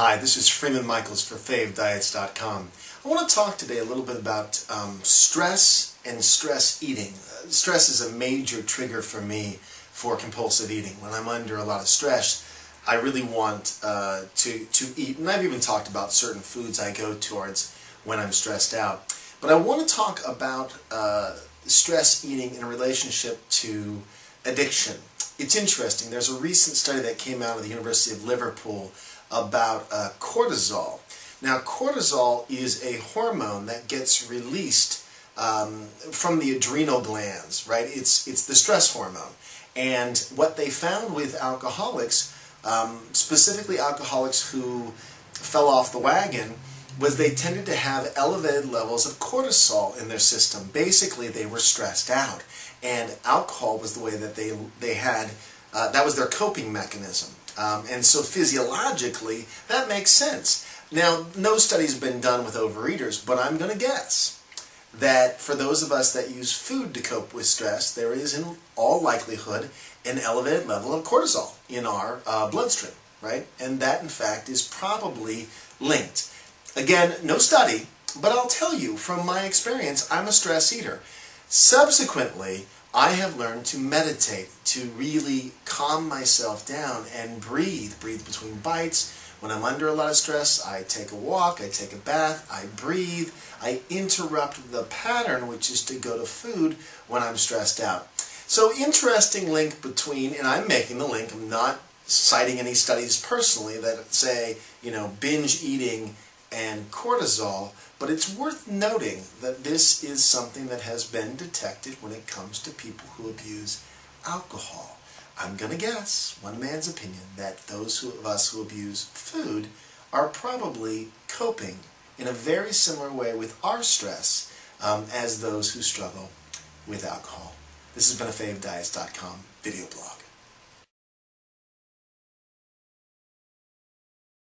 Hi, this is Freeman Michaels for FaveDiets.com. I want to talk today a little bit about stress and stress eating. Stress is a major trigger for me for compulsive eating. When I'm under a lot of stress, I really want to eat, and I've even talked about certain foods I go towards when I'm stressed out. But I want to talk about stress eating in relationship to addiction. It's interesting. There's a recent study that came out of the University of Liverpool about cortisol. Now, cortisol is a hormone that gets released from the adrenal glands, right? It's the stress hormone. And what they found with alcoholics, specifically alcoholics who fell off the wagon, was they tended to have elevated levels of cortisol in their system. Basically, they were stressed out, and alcohol was the way that they had, that was their coping mechanism. And so physiologically, that makes sense. Now, no study's been done with overeaters, but I'm going to guess that for those of us that use food to cope with stress, there is in all likelihood an elevated level of cortisol in our bloodstream, right? And that, in fact, is probably linked. Again, no study, but I'll tell you from my experience, I'm a stress eater. Subsequently, I have learned to meditate, to really calm myself down and breathe between bites. When I'm under a lot of stress, I take a walk, I take a bath, I breathe, I interrupt the pattern, which is to go to food when I'm stressed out. So interesting link between, and I'm making the link, I'm not citing any studies personally that say, binge eating and cortisol, but it's worth noting that this is something that has been detected when it comes to people who abuse alcohol. I'm going to guess, one man's opinion, that those of us who abuse food are probably coping in a very similar way with our stress as those who struggle with alcohol. This has been a FaveDiets.com video blog.